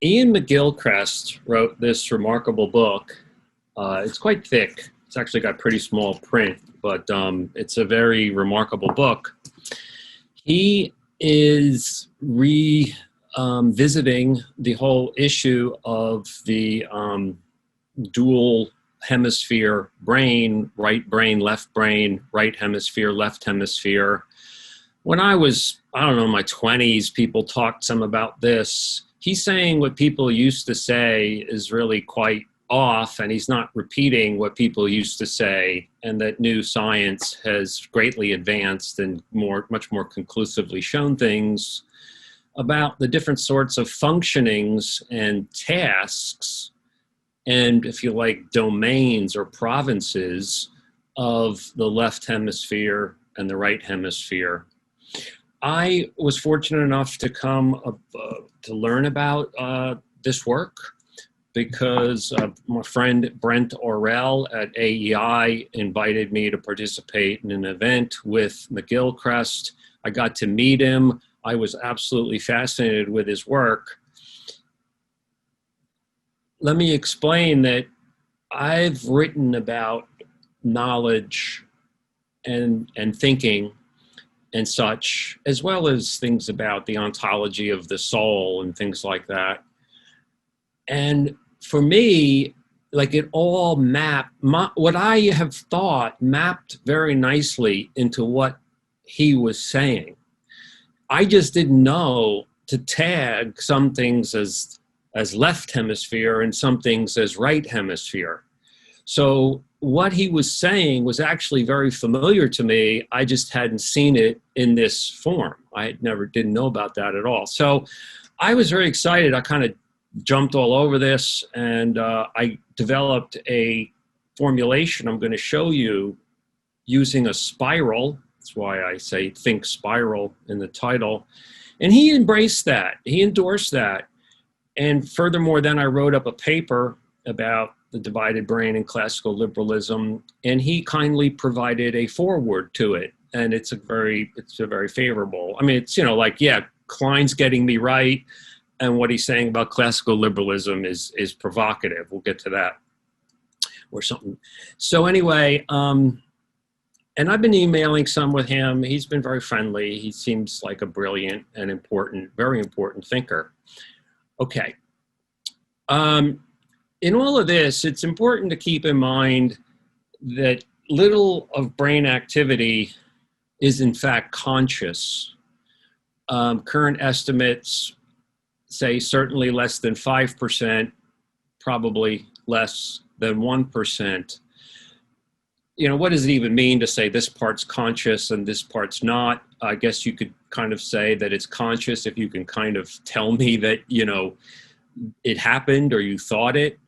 Iain McGilchrist wrote this remarkable book. It's quite thick. It's actually got pretty small print, but it's a very remarkable book. He is revisiting the whole issue of the dual hemisphere brain, left hemisphere, left hemisphere. When I was, I don't know, in my 20s, people talked some about this. He's saying what people used to say is really quite off, and he's not repeating what people used to say, and that new science has greatly advanced and much more conclusively shown things about the different sorts of functionings and tasks and, if you like, domains or provinces of the left hemisphere and the right hemisphere. I was fortunate enough to come to learn about this work because my friend Brent Orrell at AEI invited me to participate in an event with McGilchrist. I got to meet him. I was absolutely fascinated with his work. Let me explain that I've written about knowledge and thinking and such, as well as things about the ontology of the soul and things like that. And for me, like, it all what I have thought mapped very nicely into what he was saying. I just didn't know to tag some things as left hemisphere and some things as right hemisphere. So what he was saying was actually very familiar to me. I just hadn't seen it in this form. I didn't know about that at all. So I was very excited. I kind of jumped all over this, and I developed a formulation I'm going to show you using a spiral. That's why I say think spiral in the title. And he embraced that. He endorsed that. And furthermore, then I wrote up a paper about the divided brain and classical liberalism, and he kindly provided a foreword to it. And it's a very favorable. I mean, it's, like, yeah, Klein's getting me right, and what he's saying about classical liberalism is provocative. We'll get to that or something. So anyway, and I've been emailing some with him. He's been very friendly. He seems like a brilliant and very important thinker. Okay. In all of this, it's important to keep in mind that little of brain activity is in fact conscious. Current estimates say certainly less than 5%, probably less than 1%. What does it even mean to say this part's conscious and this part's not? I guess you could kind of say that it's conscious if you can kind of tell me that, it happened or you thought it,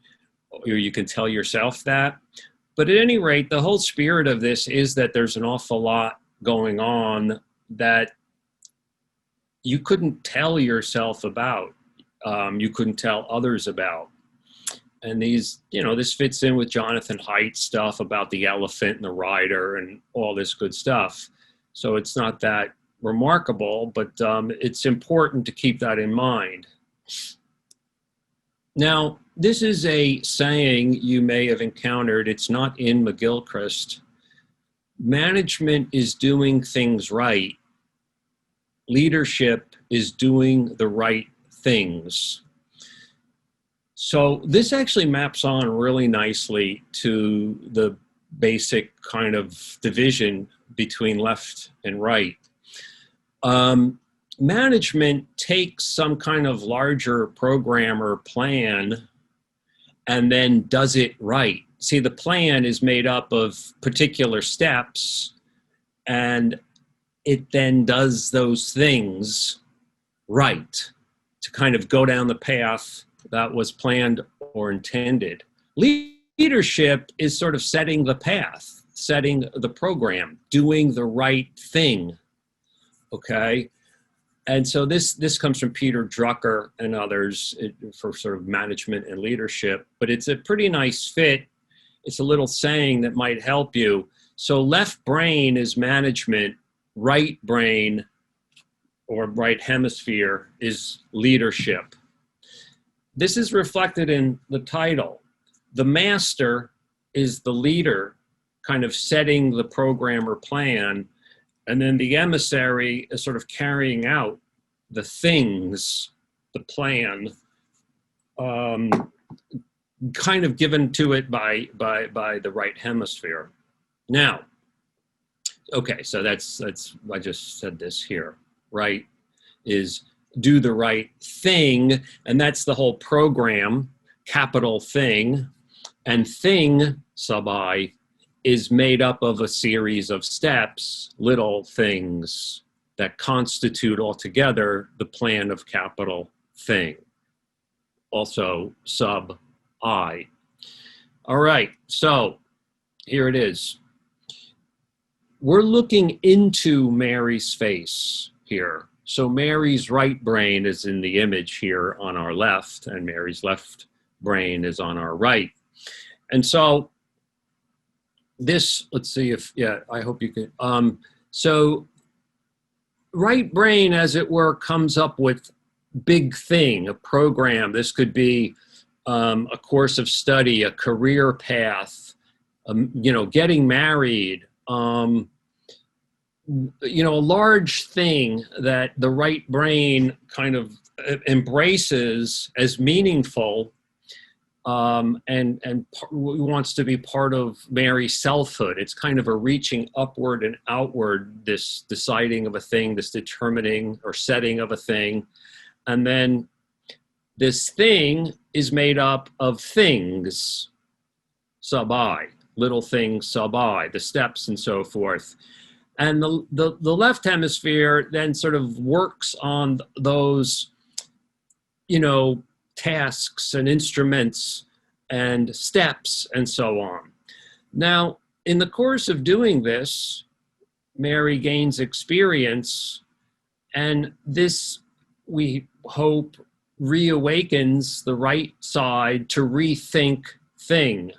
or you can tell yourself that. But at any rate, the whole spirit of this is that there's an awful lot going on that you couldn't tell yourself about, you couldn't tell others about. And these, this fits in with Jonathan Haidt's stuff about the elephant and the rider and all this good stuff. So it's not that remarkable, but it's important to keep that in mind. Now, this is a saying you may have encountered. It's not in McGilchrist. Management is doing things right. Leadership is doing the right things. So this actually maps on really nicely to the basic kind of division between left and right. Management takes some kind of larger program or plan and then does it right. See, the plan is made up of particular steps, and it then does those things right to kind of go down the path that was planned or intended. Leadership is sort of setting the path, setting the program, doing the right thing, okay? And so this comes from Peter Drucker and others for sort of management and leadership, but it's a pretty nice fit. It's a little saying that might help you. So left brain is management, right brain or right hemisphere is leadership. this is reflected in the title. The master is the leader, kind of setting the program or plan, and then the emissary is sort of carrying out the things, the plan, kind of given to it by the right hemisphere. Now, okay, so that's I just said this here. Right is do the right thing, and that's the whole program, capital thing, and thing, sub I, is made up of a series of steps, little things that constitute altogether the plan of capital thing, also sub I. All right, so here it is. We're looking into Mary's face here. So Mary's right brain is in the image here on our left, and Mary's left brain is on our right. And so this, let's see if, yeah, I hope you can. So right brain, as it were, comes up with big thing, a program. This could be a course of study, a career path, you know, getting married, you know, a large thing that the right brain kind of embraces as meaningful, and wants to be part of Mary's selfhood. It's kind of a reaching upward and outward, this deciding of a thing, this determining or setting of a thing. And then this thing is made up of things, sub I, little things, sub I, the steps and so forth. And the left hemisphere then sort of works on those, you know, tasks and instruments and steps and so on. Now, in the course of doing this, Mary gains experience, and this, we hope, reawakens the right side to rethink thing.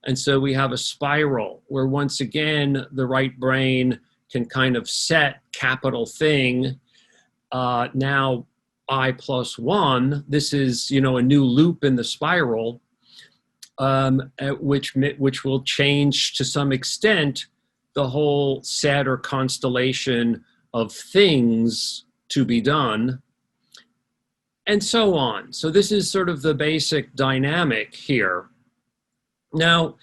And so we have a spiral where once again, the right brain can kind of set capital thing. Now I plus one, this is, you know, a new loop in the spiral, which will change to some extent the whole set or constellation of things to be done, and so on. So this is sort of the basic dynamic here. Now,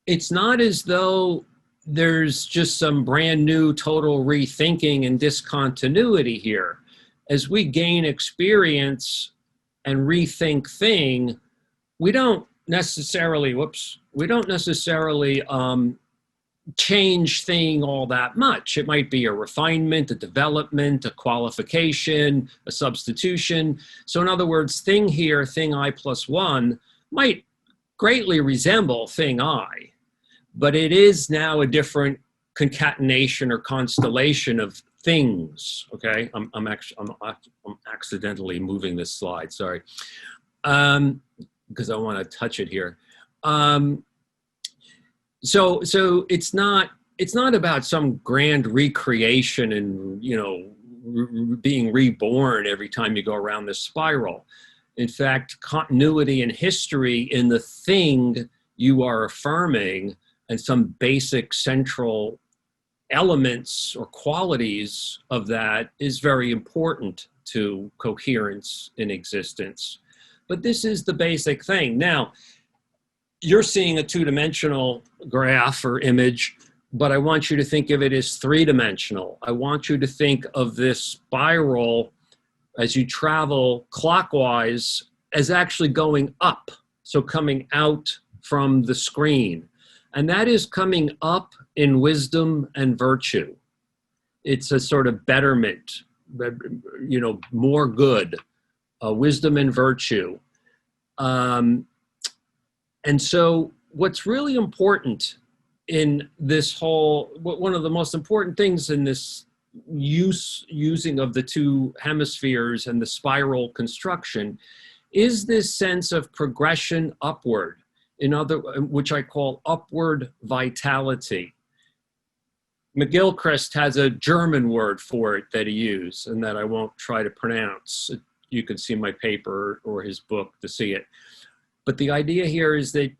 it's not as though there's just some brand new total rethinking and discontinuity here. As we gain experience and rethink thing, we don't necessarily, change thing all that much. It might be a refinement, a development, a qualification, a substitution. So in other words, thing here, thing I plus one, might greatly resemble thing I, but it is now a different concatenation or constellation of things. Okay, I'm accidentally moving this slide. Sorry, because I want to touch it here. So it's not about some grand recreation and, you know, being reborn every time you go around this spiral. In fact, continuity and history in the thing you are affirming and some basic central elements or qualities of that is very important to coherence in existence. But this is the basic thing. Now, you're seeing a two-dimensional graph or image, but I want you to think of it as three-dimensional. I want you to think of this spiral as you travel clockwise as actually going up, so coming out from the screen. And that is coming up in wisdom and virtue. It's a sort of betterment, you know, more good, wisdom and virtue. And so what's really important in this whole, one of the most important things in this using of the two hemispheres and the spiral construction is this sense of progression upward, which I call upward vitality. McGilchrist has a German word for it that he used and that I won't try to pronounce. you can see my paper or his book to see it. But the idea here is that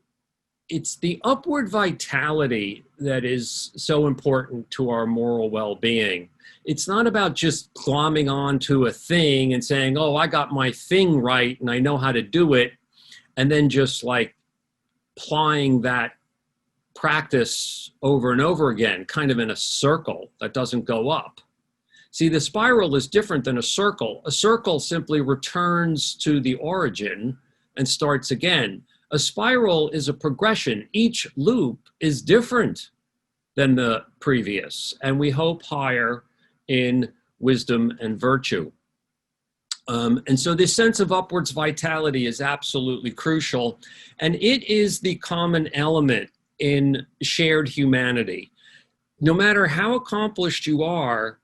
it's the upward vitality that is so important to our moral well-being. It's not about just glomming onto a thing and saying, oh, I got my thing right and I know how to do it, and then just like applying that practice over and over again, kind of in a circle that doesn't go up. See, the spiral is different than a circle. A circle simply returns to the origin and starts again. A spiral is a progression. Each loop is different than the previous, and we hope higher in wisdom and virtue. And so this sense of upwards vitality is absolutely crucial, and it is the common element in shared humanity. No matter how accomplished you are,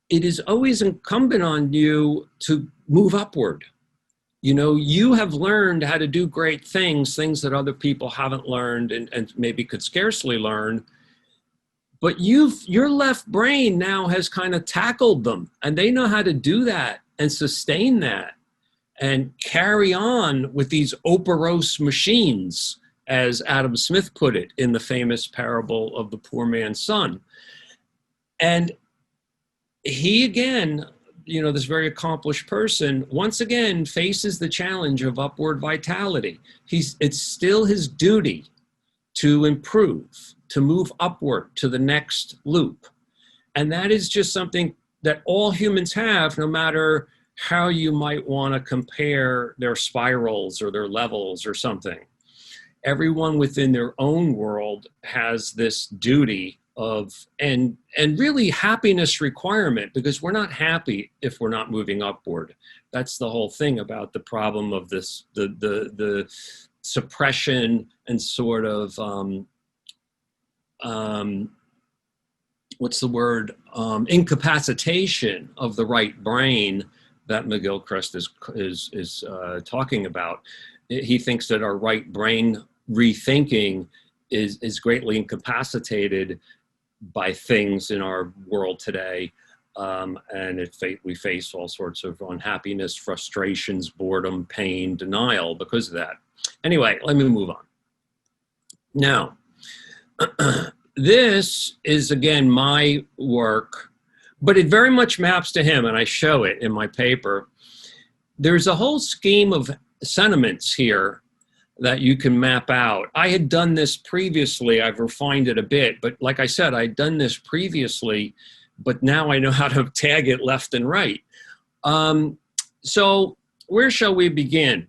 it is always incumbent on you to move upward. You know, you have learned how to do great things, things that other people haven't learned and maybe could scarcely learn. But your left brain now has kind of tackled them, and they know how to do that and sustain that and carry on with these operose machines, as Adam Smith put it in the famous parable of the poor man's son. And he again, you know, this very accomplished person, once again faces the challenge of upward vitality. It's still his duty to improve, to move upward to the next loop. And that is just something that all humans have, no matter how you might want to compare their spirals or their levels or something. Everyone within their own world has this duty of, and really happiness requirement, because we're not happy if we're not moving upward. That's the whole thing about the problem of this, the suppression and sort of, what's the word, incapacitation of the right brain that McGilchrist is talking about. He thinks that our right brain rethinking is greatly incapacitated by things in our world today. And we face all sorts of unhappiness, frustrations, boredom, pain, denial because of that. Anyway, let me move on. Now, this is, again, my work, but it very much maps to him, and I show it in my paper. There's a whole scheme of sentiments here that you can map out. I had done this previously. I've refined it a bit, but like I said, I'd done this previously, but now I know how to tag it left and right. So where shall we begin?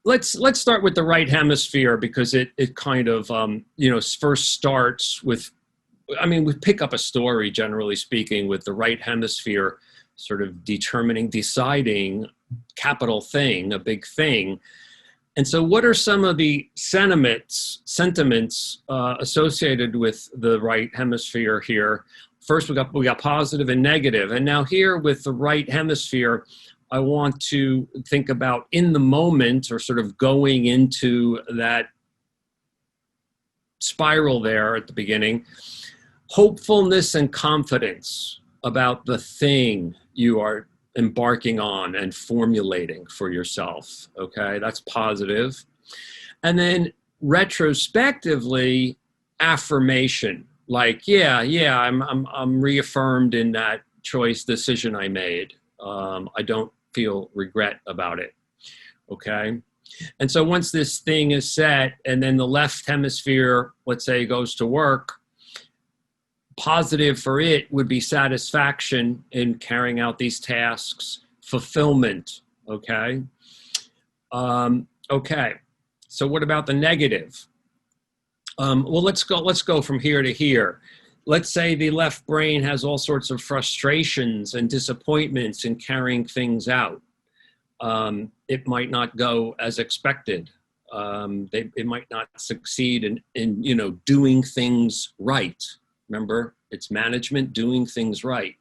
Let's start with the right hemisphere, because it kind of, you know, first starts with, I mean, we pick up a story, generally speaking, with the right hemisphere sort of deciding capital thing, a big thing. And so what are some of the sentiments associated with the right hemisphere here? First, we got positive and negative. And now here with the right hemisphere, I want to think about in the moment, or sort of going into that spiral there at the beginning, hopefulness and confidence about the thing you are embarking on and formulating for yourself. Okay, that's positive. And then retrospectively, affirmation, like, yeah, I'm reaffirmed in that decision I made. I don't feel regret about it. Okay. And so once this thing is set, and then the left hemisphere, let's say, goes to work, positive for it would be satisfaction in carrying out these tasks, fulfillment. Okay. Okay. So what about the negative? Well, let's go from here to here. Let's say the left brain has all sorts of frustrations and disappointments in carrying things out. It might not go as expected. It might not succeed in you know, doing things right. Remember, it's management, doing things right.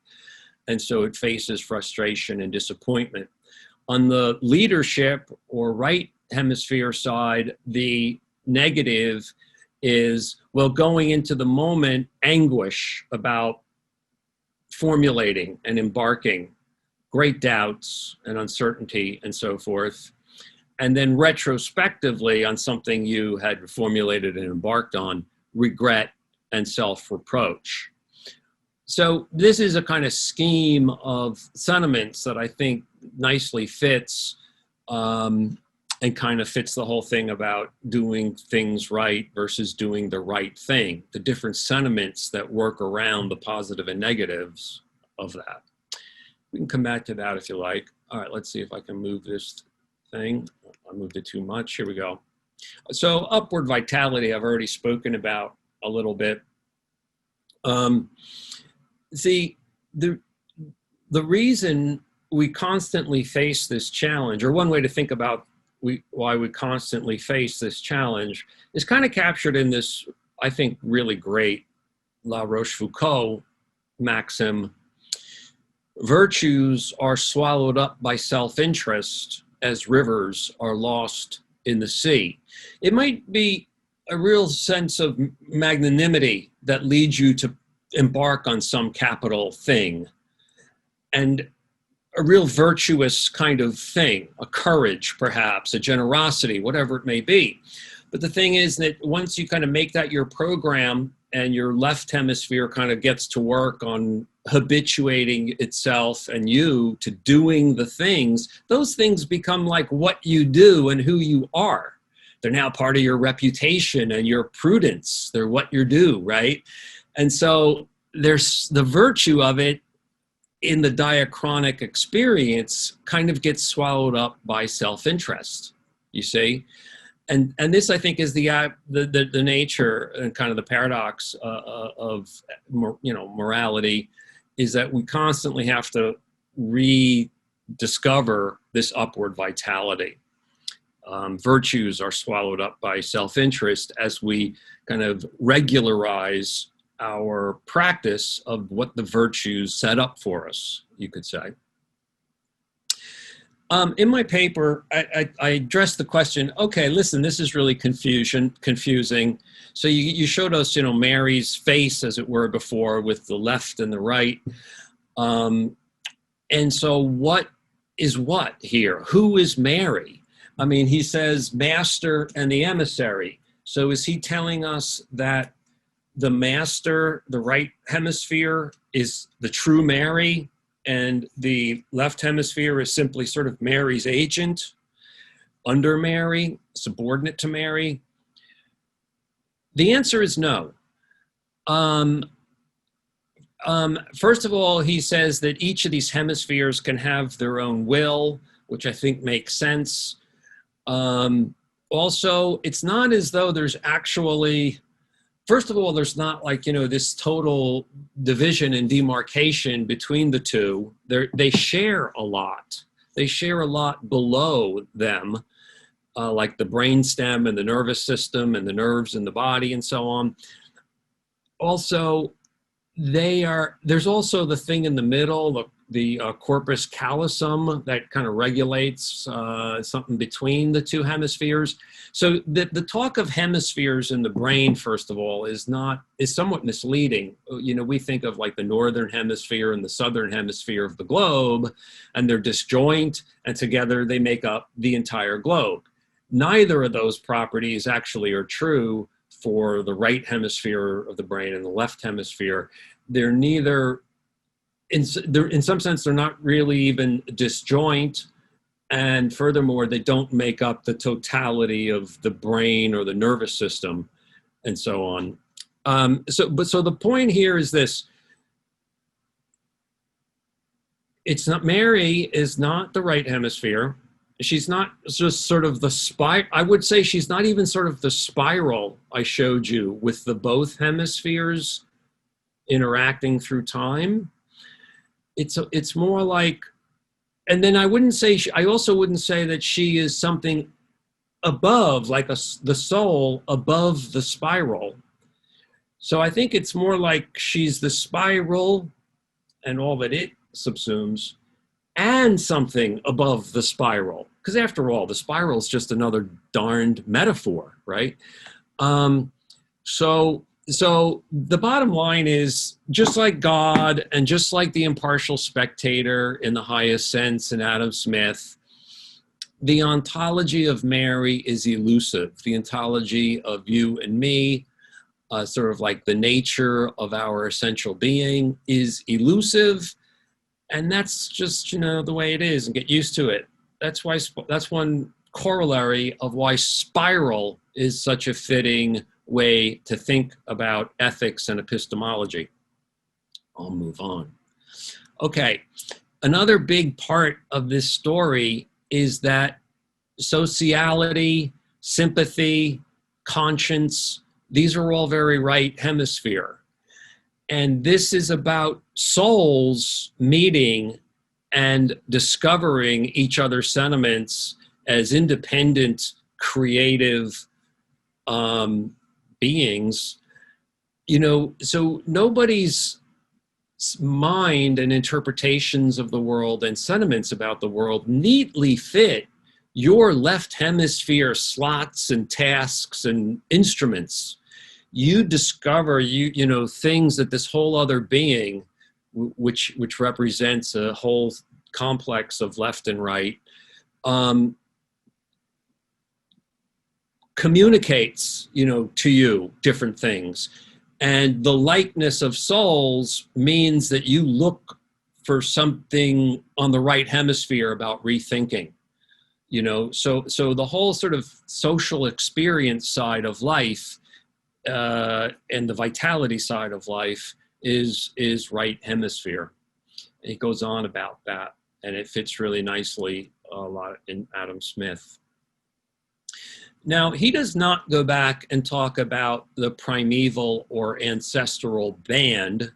And so it faces frustration and disappointment. On the leadership or right hemisphere side, the negative is, well, going into the moment, anguish about formulating and embarking, great doubts and uncertainty and so forth, and then retrospectively on something you had formulated and embarked on, regret and self-reproach. So this is a kind of scheme of sentiments that I think nicely fits and kind of fits the whole thing about doing things right versus doing the right thing, the different sentiments that work around the positive and negatives of that. We can come back to that if you like. All right, let's see if I can move this thing. I moved it too much. Here we go. So upward vitality, I've already spoken about a little bit. See, the reason we constantly face this challenge, or one way to think about why we constantly face this challenge, is kind of captured in this, I think, really great La Rochefoucauld maxim: virtues are swallowed up by self-interest as rivers are lost in the sea. It might be a real sense of magnanimity that leads you to embark on some capital thing, and a real virtuous kind of thing, a courage, perhaps, a generosity, whatever it may be. But the thing is that once you kind of make that your program and your left hemisphere kind of gets to work on habituating itself and you to doing the things, those things become like what you do and who you are. They're now part of your reputation and your prudence. They're what you do, right? And so there's the virtue of it in the diachronic experience kind of gets swallowed up by self-interest, you see? And this, I think, is the nature and kind of the paradox of morality, is that we constantly have to rediscover this upward vitality. Virtues are swallowed up by self-interest as we kind of regularize our practice of what the virtues set up for us, you could say. In my paper, I addressed the question, okay, listen, this is really confusing. So you showed us, Mary's face, as it were, before, with the left and the right. And so what is what here? Who is Mary? I mean, he says master and the emissary. So is he telling us that the master, the right hemisphere, is the true Mary, and the left hemisphere is simply sort of Mary's agent, under Mary, subordinate to Mary? The answer is no. First of all, he says that each of these hemispheres can have their own will, which I think makes sense. Also, it's not as though there's actually, first of all, there's not like, this total division and demarcation between the two. They share a lot. They share a lot below them, like the brainstem and the nervous system and the nerves in the body and so on. Also, there's also the thing in the middle, the corpus callosum, that kind of regulates something between the two hemispheres. So the talk of hemispheres in the brain, first of all, is somewhat misleading. We think of like the northern hemisphere and the southern hemisphere of the globe, and they're disjoint, and together they make up the entire globe. Neither of those properties actually are true for the right hemisphere of the brain and the left hemisphere. They're neither, in some sense, they're not really even disjoint. And furthermore, they don't make up the totality of the brain or the nervous system and so on. So the point here is this. Mary is not the right hemisphere. She's not just sort of I would say she's not even sort of the spiral I showed you with the both hemispheres interacting through time. It's more like, and then I also wouldn't say that she is something above, like the soul above the spiral. So I think it's more like she's the spiral and all that it subsumes, and something above the spiral. Because after all, the spiral is just another darned metaphor, right? So So the bottom line is, just like God and just like the impartial spectator in the highest sense in Adam Smith, the ontology of Mary is elusive. The ontology of you and me, sort of like the nature of our essential being, is elusive. And that's just, the way it is, and get used to it. That's one corollary of why spiral is such a fitting way to think about ethics and epistemology. I'll move on. Okay, another big part of this story is that sociality, sympathy, conscience, these are all very right hemisphere. And this is about souls meeting and discovering each other's sentiments as independent, creative beings. So nobody's mind and interpretations of the world and sentiments about the world neatly fit your left hemisphere slots and tasks and instruments. You discover things that this whole other being, which represents a whole complex of left and right, communicates to you different things. And the likeness of souls means that you look for something on the right hemisphere about rethinking. So the whole sort of social experience side of life and the vitality side of life is right hemisphere. It goes on about that, and it fits really nicely a lot in Adam Smith. Now, he does not go back and talk about the primeval or ancestral band.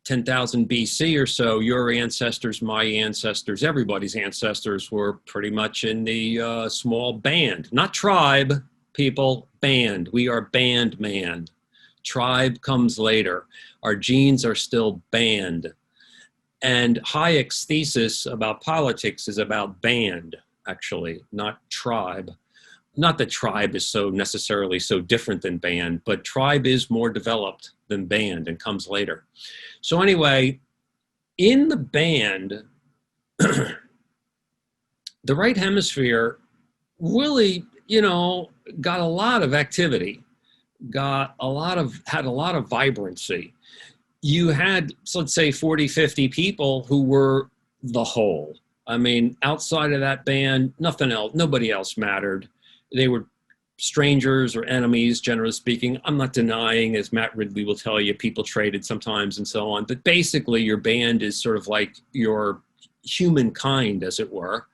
10,000 BC or so, your ancestors, my ancestors, everybody's ancestors were pretty much in the small band. Not tribe, people, band. We are band man. Tribe comes later. Our genes are still band. And Hayek's thesis about politics is about band, actually, not tribe. Not that tribe is so necessarily so different than band, but tribe is more developed than band and comes later. So anyway, in the band, the right hemisphere really, got a lot of activity, had a lot of vibrancy. You had, let's say, 40, 50 people who were the whole. I mean, outside of that band, nothing else, nobody else mattered. They were strangers or enemies, generally speaking. I'm not denying, as Matt Ridley will tell you, people traded sometimes and so on. But basically, your band is sort of like your humankind, as it were.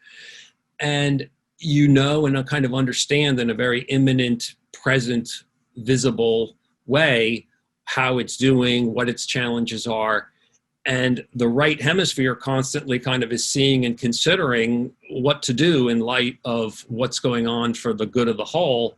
And and kind of understand in a very imminent, present, visible way how it's doing, what its challenges are. And the right hemisphere constantly kind of is seeing and considering what to do in light of what's going on for the good of the whole.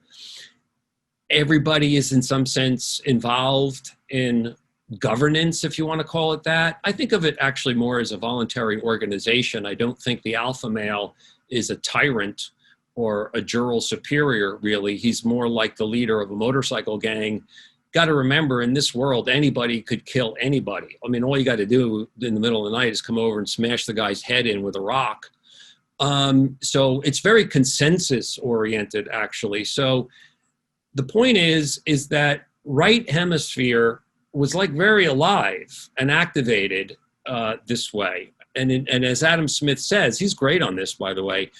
Everybody is in some sense involved in governance, if you want to call it that. I think of it actually more as a voluntary organization. I don't think the alpha male is a tyrant or a jural superior, really. He's more like the leader of a motorcycle gang. Got to remember, in this world, anybody could kill anybody. I mean, all you got to do in the middle of the night is come over and smash the guy's head in with a rock. So it's very consensus oriented, actually. So the point is that right hemisphere was like very alive and activated this way. And as Adam Smith says, he's great on this, by the way,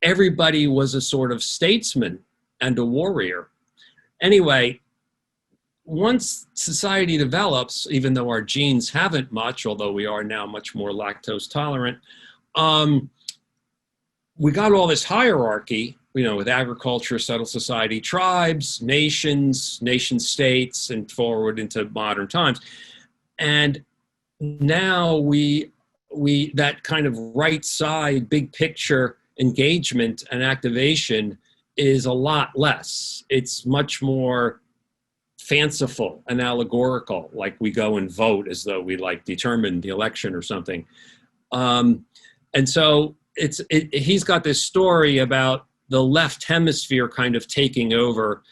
everybody was a sort of statesman and a warrior. Anyway, once society develops, even though our genes haven't much, although we are now much more lactose tolerant, we got all this hierarchy, with agriculture, settled society, tribes, nations, nation states, and forward into modern times. And now we that kind of right side, big picture engagement and activation is a lot less. It's much more fanciful and allegorical, like we go and vote as though we determine the election or something. And so he's got this story about the left hemisphere kind of taking over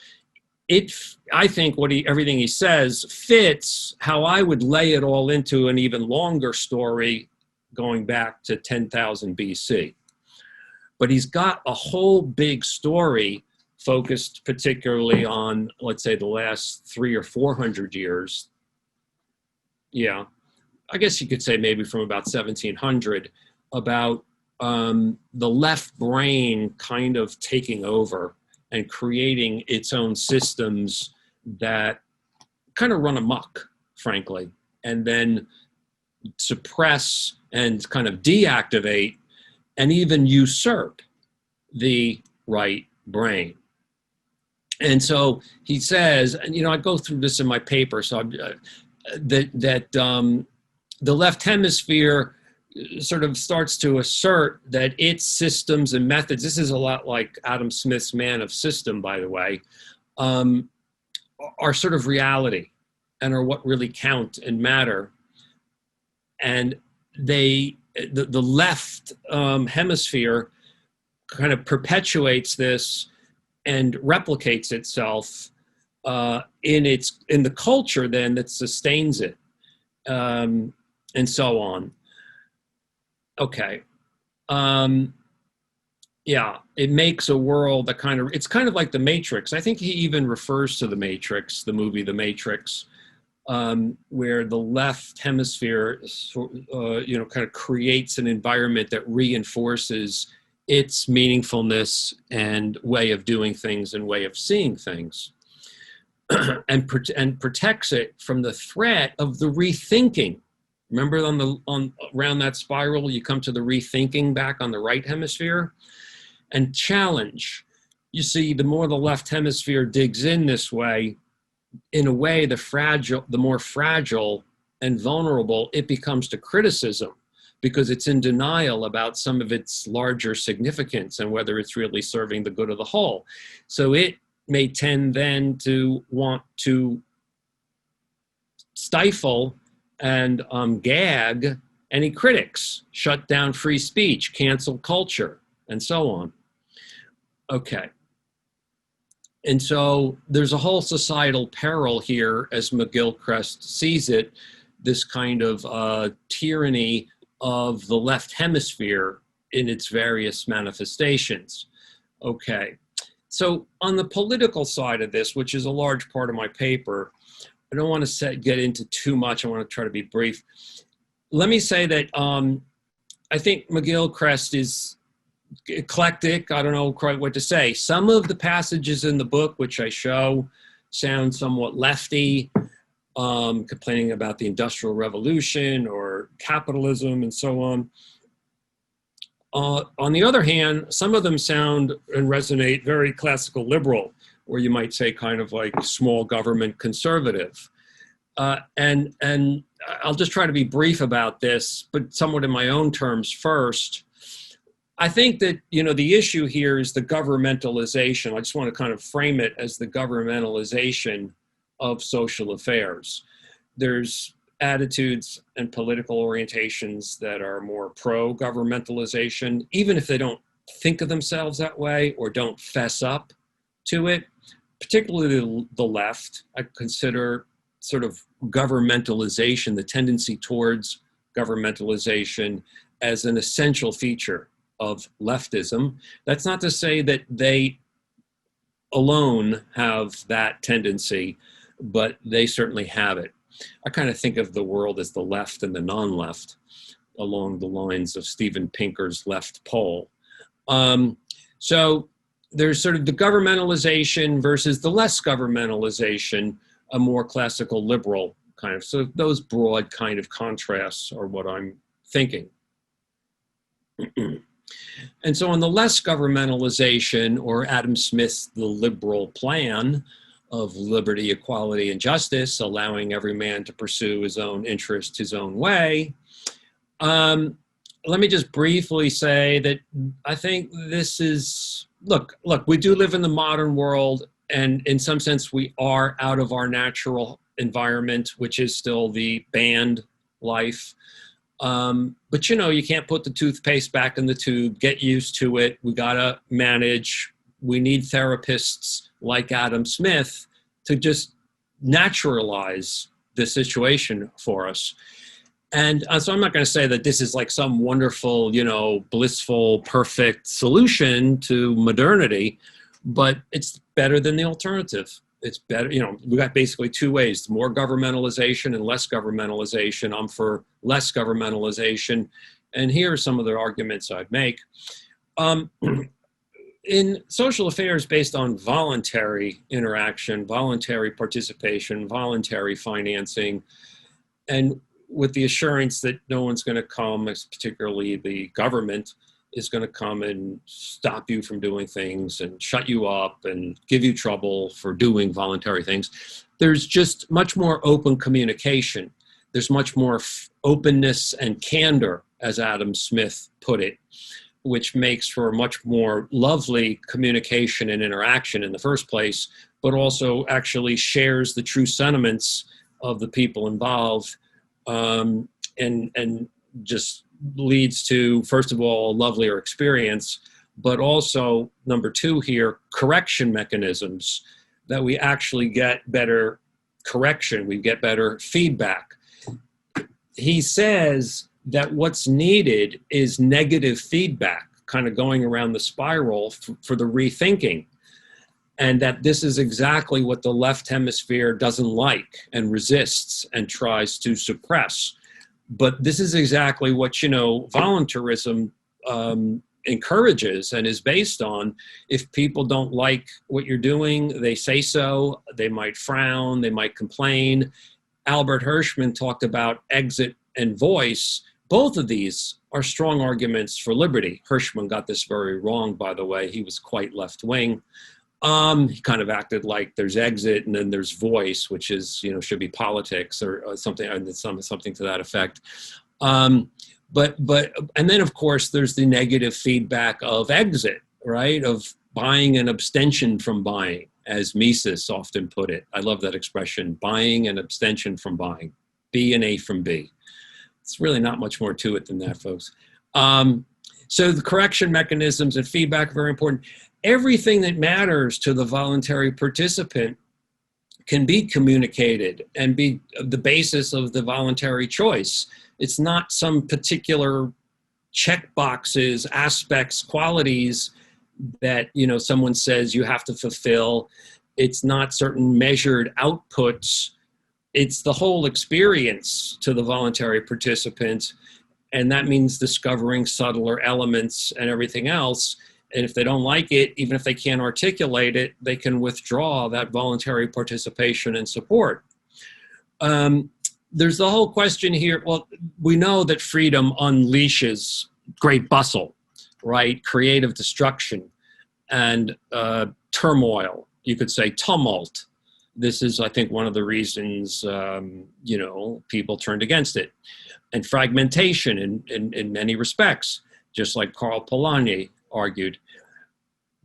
I think everything he says fits how I would lay it all into an even longer story going back to 10,000 BC. But he's got a whole big story focused particularly on, let's say, the last 300 or 400 years. Yeah, I guess you could say maybe from about 1700, about the left brain kind of taking over and creating its own systems that kind of run amok, frankly, and then suppress and kind of deactivate and even usurp the right brain. And so he says, and I go through this in my paper, so the left hemisphere sort of starts to assert that its systems and methods, this is a lot like Adam Smith's Man of System, by the way, are sort of reality and are what really count and matter. And the left hemisphere kind of perpetuates this and replicates itself in the culture then that sustains it, and so on. Okay. Yeah, it makes a world that it's kind of like the Matrix. I think he even refers to the Matrix, the movie The Matrix, where the left hemisphere, kind of creates an environment that reinforces its meaningfulness and way of doing things and way of seeing things, and protects it from the threat of the rethinking. Remember around that spiral, you come to the rethinking back on the right hemisphere and challenge. You see, the more the left hemisphere digs in this way, in a way, the more fragile and vulnerable it becomes to criticism, because it's in denial about some of its larger significance and whether it's really serving the good of the whole. So it may tend then to want to stifle and gag any critics, shut down free speech, cancel culture, and so on. Okay. And so there's a whole societal peril here, as McGilchrist sees it, this kind of tyranny of the left hemisphere in its various manifestations. Okay. So on the political side of this, which is a large part of my paper, I don't want to get into too much. I want to try to be brief. Let me say that I think McGilchrist is eclectic. I don't know quite what to say. Some of the passages in the book, which I show, sound somewhat lefty, complaining about the Industrial Revolution or capitalism and so on. On the other hand, some of them sound and resonate very classical liberal, or you might say kind of like small government conservative. And I'll just try to be brief about this, but somewhat in my own terms first. I think that, the issue here is the governmentalization. I just want to kind of frame it as the governmentalization of social affairs. There's attitudes and political orientations that are more pro-governmentalization, even if they don't think of themselves that way or don't fess up to it. Particularly the left, I consider sort of governmentalization, the tendency towards governmentalization, as an essential feature of leftism. That's not to say that they alone have that tendency, but they certainly have it. I kind of think of the world as the left and the non-left, along the lines of Steven Pinker's left pole. So there's sort of the governmentalization versus the less governmentalization, a more classical liberal kind of. So those broad kind of contrasts are what I'm thinking. And so on the less governmentalization, or Adam Smith's the liberal plan of liberty, equality, and justice, allowing every man to pursue his own interest his own way, let me just briefly say that I think this is, look, we do live in the modern world, and in some sense we are out of our natural environment, which is still the band life. But you can't put the toothpaste back in the tube, get used to it. We gotta manage. We need therapists like Adam Smith to just naturalize the situation for us. And so I'm not going to say that this is like some wonderful, blissful, perfect solution to modernity, but it's better than the alternative. It's better, we got basically two ways: more governmentalization and less governmentalization. I'm for less governmentalization. And here are some of the arguments I'd make. In social affairs based on voluntary interaction, voluntary participation, voluntary financing, and with the assurance that no one's going to come, particularly the government, is going to come and stop you from doing things and shut you up and give you trouble for doing voluntary things. There's just much more open communication. There's much more openness and candor, as Adam Smith put it, which makes for much more lovely communication and interaction in the first place, but also actually shares the true sentiments of the people involved, and just leads to, first of all, a lovelier experience, but also, number two here, correction mechanisms, that we actually get better correction, we get better feedback. He says that what's needed is negative feedback, kind of going around the spiral for the rethinking, and that this is exactly what the left hemisphere doesn't like and resists and tries to suppress. But this is exactly what, voluntarism encourages and is based on. If people don't like what you're doing, they say so, they might frown, they might complain. Albert Hirschman talked about exit and voice. Both of these are strong arguments for liberty. Hirschman got this very wrong, by the way. He was quite left-wing. He kind of acted like there's exit and then there's voice, which is, should be politics or something, or something to that effect. And then of course there's the negative feedback of exit, right? Of buying an abstention from buying, as Mises often put it. I love that expression, buying an abstention from buying, B and A from B. It's really not much more to it than that, folks. So the correction mechanisms and feedback are very important. Everything that matters to the voluntary participant can be communicated and be the basis of the voluntary choice. It's not some particular check boxes, aspects, qualities that, someone says you have to fulfill. It's not certain measured outputs. It's the whole experience to the voluntary participant. And that means discovering subtler elements and everything else. And if they don't like it, even if they can't articulate it, they can withdraw that voluntary participation and support. There's the whole question here. Well, we know that freedom unleashes great bustle, right? Creative destruction and turmoil. You could say tumult. This is, I think, one of the reasons, people turned against it. And fragmentation in many respects, just like Karl Polanyi argued.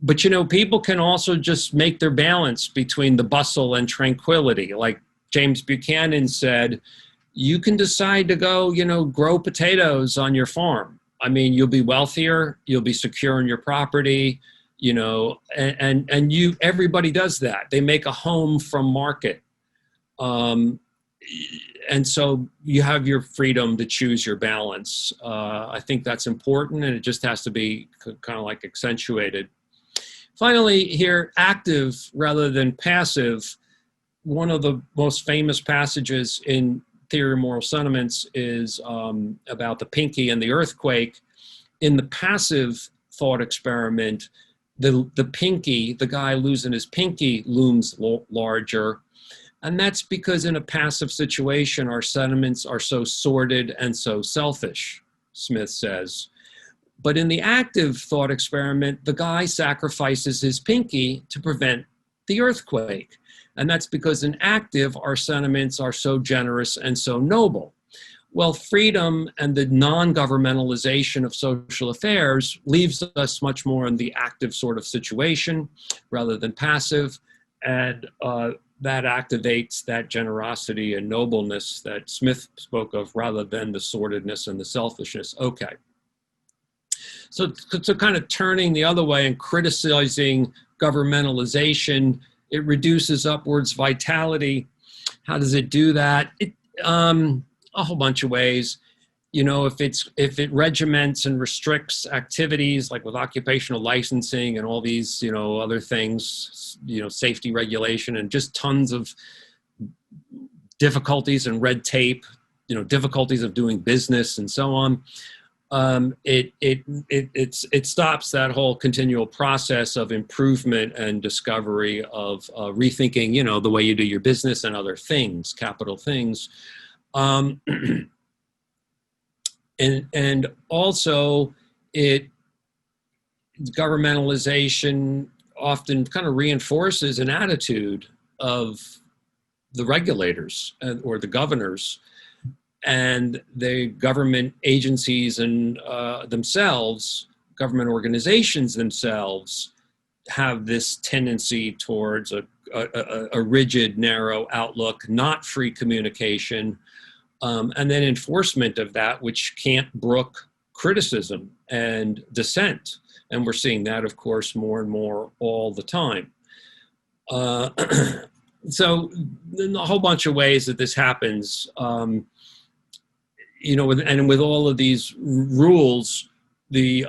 But, people can also just make their balance between the bustle and tranquility. Like James Buchanan said, you can decide to go, grow potatoes on your farm. I mean, you'll be wealthier, you'll be secure in your property, and everybody does that. They make a home from market. And so you have your freedom to choose your balance. I think that's important, and it just has to be kind of like accentuated. Finally here, active rather than passive. One of the most famous passages in Theory of Moral Sentiments is about the pinky and the earthquake. In the passive thought experiment, the pinky, the guy losing his pinky, looms larger. And that's because in a passive situation, our sentiments are so sordid and so selfish, Smith says. But in the active thought experiment, the guy sacrifices his pinky to prevent the earthquake. And that's because in active, our sentiments are so generous and so noble. Well, freedom and the non-governmentalization of social affairs leaves us much more in the active sort of situation rather than passive. And that activates that generosity and nobleness that Smith spoke of rather than the sordidness and the selfishness. Okay. So kind of turning the other way and criticizing governmentalization It reduces upwards vitality. How does it do that? A whole bunch of ways. If it regiments and restricts activities like with occupational licensing and all these, other things, safety regulation and just tons of difficulties and red tape, difficulties of doing business and so on. It stops that whole continual process of improvement and discovery of rethinking, the way you do your business and other things, capital things. And also governmentalization often kind of reinforces an attitude of the regulators or the governors and the government agencies and themselves, government organizations themselves have this tendency towards a rigid, narrow outlook, not free communication, and then enforcement of that, which can't brook criticism and dissent. And we're seeing that, of course, more and more all the time. So in a whole bunch of ways that this happens, and with all of these rules, the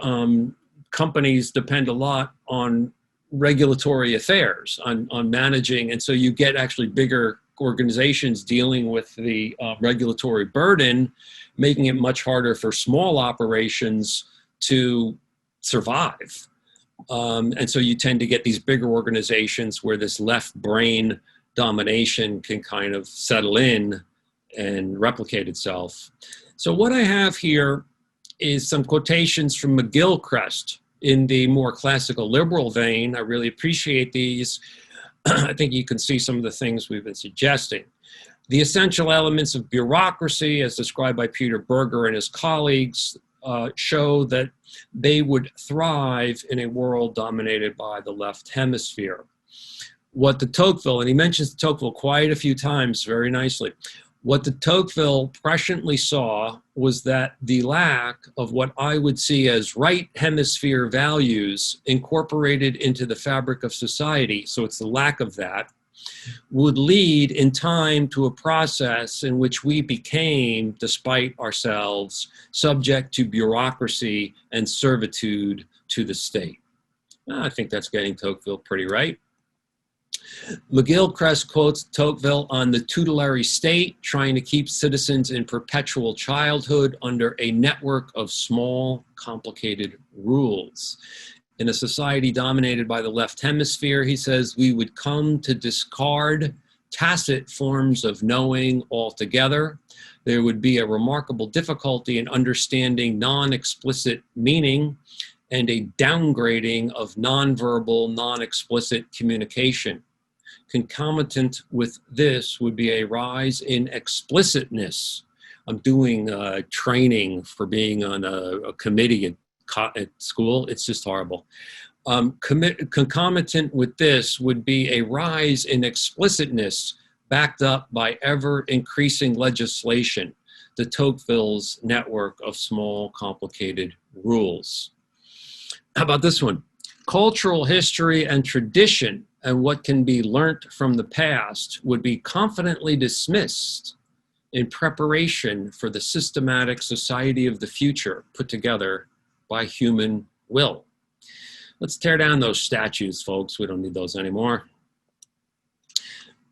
companies depend a lot on regulatory affairs, on managing. And so you get actually bigger organizations dealing with the regulatory burden, making it much harder for small operations to survive. And so you tend to get these bigger organizations where this left brain domination can kind of settle in and replicate itself. So what I have here is some quotations from McGilchrist in the more classical liberal vein. I really appreciate these. I think you can see some of the things we've been suggesting. The essential elements of bureaucracy, as described by Peter Berger and his colleagues, show that they would thrive in a world dominated by the left hemisphere. What de Tocqueville, and he mentions de Tocqueville quite a few times very nicely, what de Tocqueville presciently saw was that the lack of what I would see as right hemisphere values incorporated into the fabric of society, so it's the lack of that, would lead in time to a process in which we became, despite ourselves, subject to bureaucracy and servitude to the state. I think that's getting Tocqueville pretty right. McGilchrist quotes Tocqueville on the tutelary state, trying to keep citizens in perpetual childhood under a network of small, complicated rules. In a society dominated by the left hemisphere, he says, we would come to discard tacit forms of knowing altogether. There would be a remarkable difficulty in understanding non-explicit meaning and a downgrading of nonverbal, non-explicit communication. Concomitant with this would be a rise in explicitness. I'm doing training for being on a committee at school. It's just horrible. Concomitant with this would be a rise in explicitness backed up by ever increasing legislation, de Tocqueville's network of small, complicated rules. How about this one? Cultural history and tradition and what can be learnt from the past would be confidently dismissed in preparation for the systematic society of the future put together by human will. Let's tear down those statues, folks. We don't need those anymore.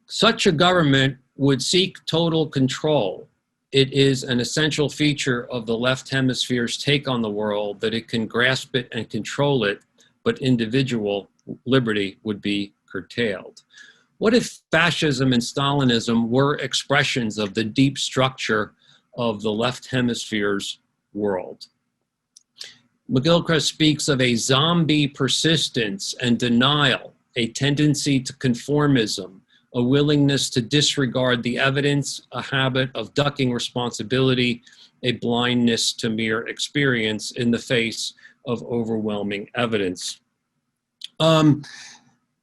Such a government would seek total control. It is an essential feature of the left hemisphere's take on the world that it can grasp it and control it, but individual liberty would be curtailed. What if fascism and Stalinism were expressions of the deep structure of the left hemisphere's world? McGilchrist speaks of a zombie persistence and denial, a tendency to conformism, a willingness to disregard the evidence, a habit of ducking responsibility, a blindness to mere experience in the face of overwhelming evidence.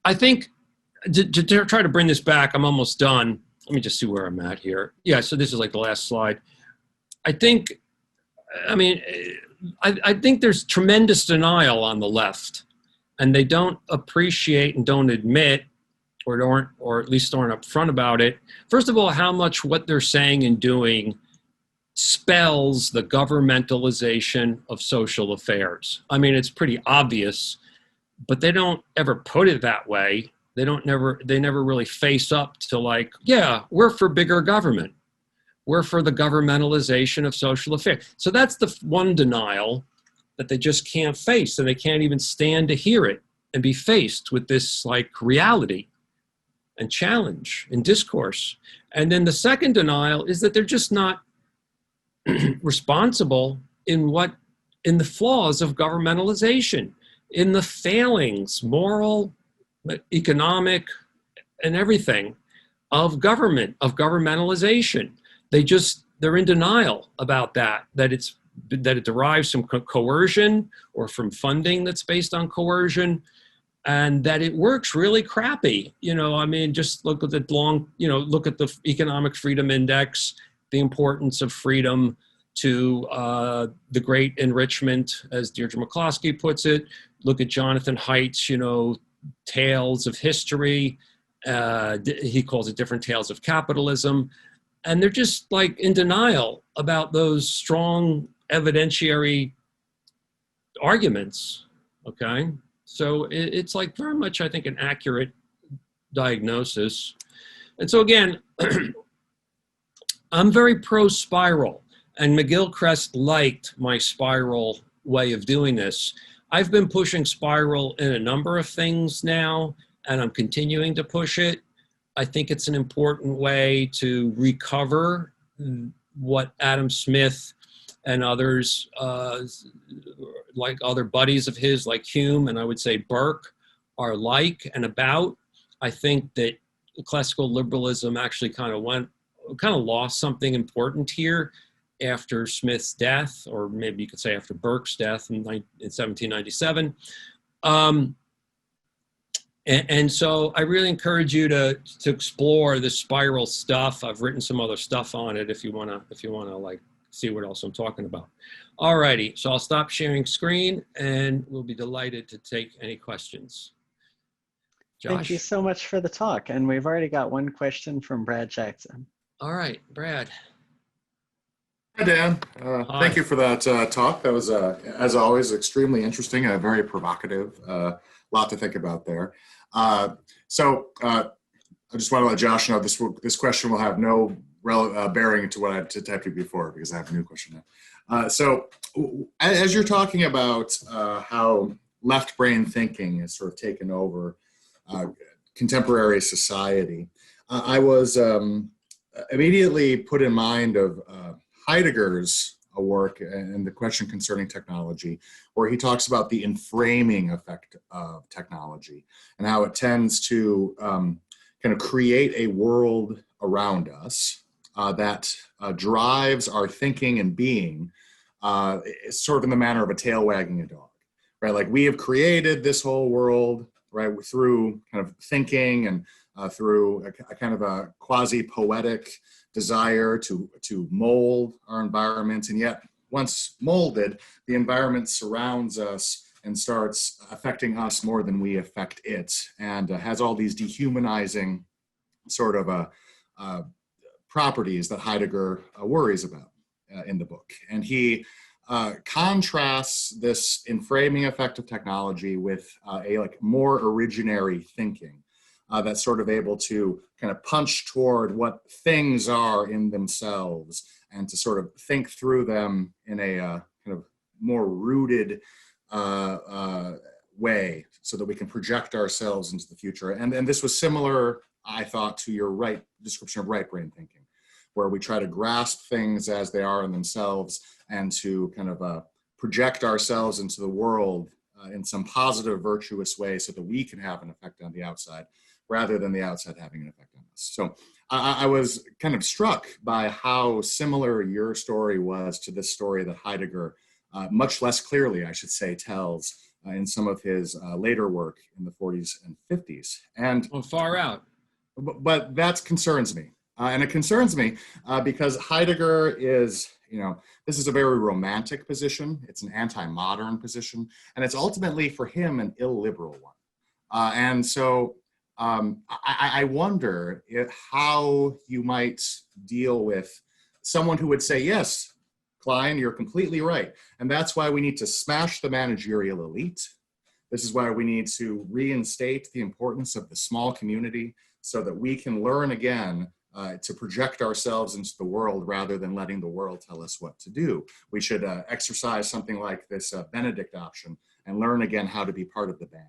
I think to try to bring this back, I'm almost done. Let me just see where I'm at here. Yeah, so this is like the last slide. I think there's tremendous denial on the left, and they don't appreciate and don't admit or at least aren't upfront about it. First of all, how much what they're saying and doing spells the governmentalization of social affairs. I mean, it's pretty obvious, but they don't ever put it that way. They never really face up to like, yeah, we're for bigger government. We're for the governmentalization of social affairs. So that's the one denial that they just can't face, and they can't even stand to hear it and be faced with this like reality and challenge and discourse. And then the second denial is that they're just not responsible in the flaws of governmentalization, in the failings, moral, economic, and everything of government, of governmentalization. They're in denial about that it derives from coercion or from funding that's based on coercion, and that it works really crappy. I mean, just look at look at the Economic Freedom Index, the importance of freedom to the great enrichment, as Deirdre McCloskey puts it. Look at Jonathan Haidt's, tales of history. He calls it different tales of capitalism. And they're just like in denial about those strong evidentiary arguments, okay? So it's like very much, I think, an accurate diagnosis. And so again, I'm very pro-spiral, and McGilchrist liked my spiral way of doing this. I've been pushing spiral in a number of things now, and I'm continuing to push it. I think it's an important way to recover what Adam Smith and others, like other buddies of his, like Hume, and I would say Burke, are like and about. I think that classical liberalism actually kind of lost something important here after Smith's death, or maybe you could say after Burke's death in 1797. And so I really encourage you to explore the spiral stuff. I've written some other stuff on it if you wanna like see what else I'm talking about. All righty, so I'll stop sharing screen and we'll be delighted to take any questions. Josh? Thank you so much for the talk. And we've already got one question from Brad Jackson. All right, Brad. Hi, Dan. Thank you for that talk. That was, as always, extremely interesting and very provocative. A lot to think about there. I just want to let Josh know this question will have no bearing to what I typed you before, because I have a new question now. So as you're talking about how left brain thinking has sort of taken over contemporary society, I was immediately put in mind of Heidegger's work and the question concerning technology, where he talks about the enframing effect of technology and how it tends to kind of create a world around us that drives our thinking and being sort of in the manner of a tail wagging a dog, right? Like, we have created this whole world, right, through kind of thinking and through a kind of a quasi-poetic desire to mold our environment. And yet, once molded, the environment surrounds us and starts affecting us more than we affect it, and has all these dehumanizing sort of properties that Heidegger worries about in the book. And he contrasts this enframing effect of technology with a more originary thinking that's sort of able to kind of punch toward what things are in themselves and to sort of think through them in a kind of more rooted way, so that we can project ourselves into the future. And this was similar, I thought, to your description of right brain thinking, where we try to grasp things as they are in themselves and to kind of project ourselves into the world in some positive, virtuous way, so that we can have an effect on the outside, rather than the outside having an effect on us. So I was kind of struck by how similar your story was to this story that Heidegger, much less clearly, I should say, tells in some of his later work in the 40s and 50s. And far out. But that concerns me. And it concerns me because Heidegger is, this is a very romantic position. It's an anti-modern position. And it's ultimately, for him, an illiberal one. And so I wonder how you might deal with someone who would say, yes, Klein, you're completely right. And that's why we need to smash the managerial elite. This is why we need to reinstate the importance of the small community so that we can learn again to project ourselves into the world rather than letting the world tell us what to do. We should exercise something like this Benedict option and learn again how to be part of the band.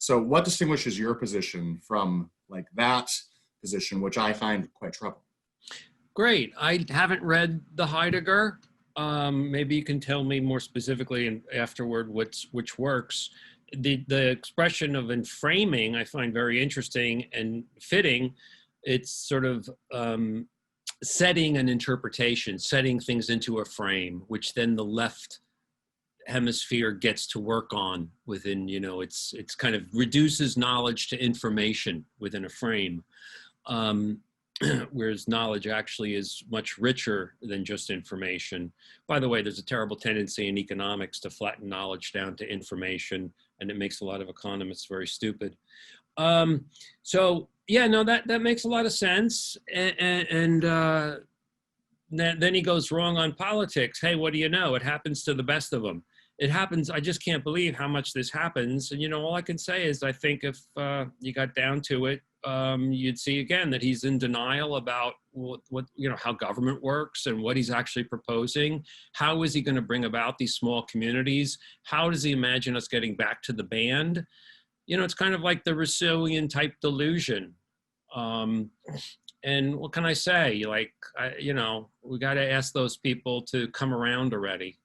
So what distinguishes your position from like that position, which I find quite troubling? Great. I haven't read the Heidegger. Maybe you can tell me more specifically and afterward which works. The expression of enframing I find very interesting and fitting. It's sort of setting an interpretation, setting things into a frame, which then the left hemisphere gets to work on within, it's kind of reduces knowledge to information within a frame. Whereas knowledge actually is much richer than just information. By the way, there's a terrible tendency in economics to flatten knowledge down to information, and it makes a lot of economists very stupid. So yeah, no, that makes a lot of sense. And then he goes wrong on politics. Hey, what do you know? It happens to the best of them. It happens. I just can't believe how much this happens. And, all I can say is I think if you got down to it, you'd see again that he's in denial about what how government works and what he's actually proposing. How is he going to bring about these small communities? How does he imagine us getting back to the band? It's kind of like the Rousseauian type delusion. And what can I say? We got to ask those people to come around already.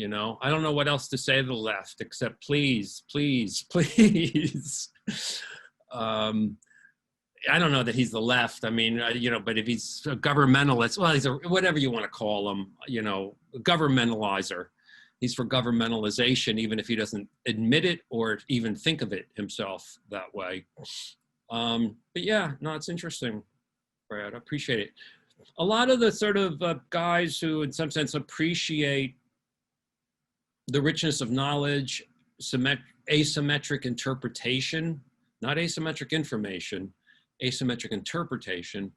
I don't know what else to say to the left except please, please, please. I don't know that he's the left. I mean, but if he's a governmentalist, well, he's whatever you want to call him, a governmentalizer. He's for governmentalization, even if he doesn't admit it or even think of it himself that way. But yeah, no, it's interesting, Brad. I appreciate it. A lot of the sort of guys who, in some sense, appreciate the richness of knowledge, asymmetric interpretation, not asymmetric information, asymmetric interpretation,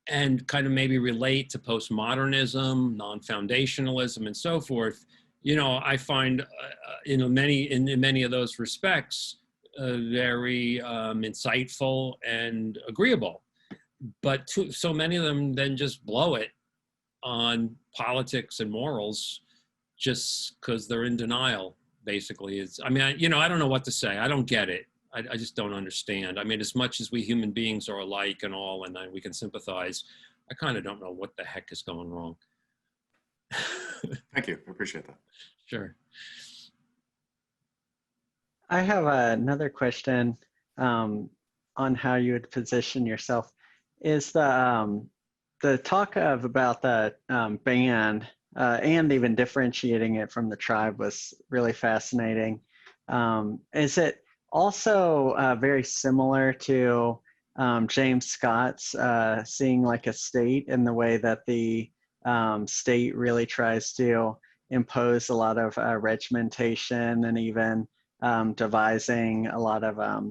and kind of maybe relate to postmodernism, non-foundationalism, and so forth. I find in many of those respects very insightful and agreeable. But so many of them then just blow it on politics and morals just because they're in denial. Basically, I don't know what to say. I don't get it. I just don't understand. I mean, as much as we human beings are alike and all, and we can sympathize, I kind of don't know what the heck is going wrong. Thank you. I appreciate that. Sure. I have another question on how you would position yourself. Is the talk about the band and even differentiating it from the tribe was really fascinating. Is it also very similar to James Scott's seeing like a state in the way that the state really tries to impose a lot of regimentation and even devising a lot of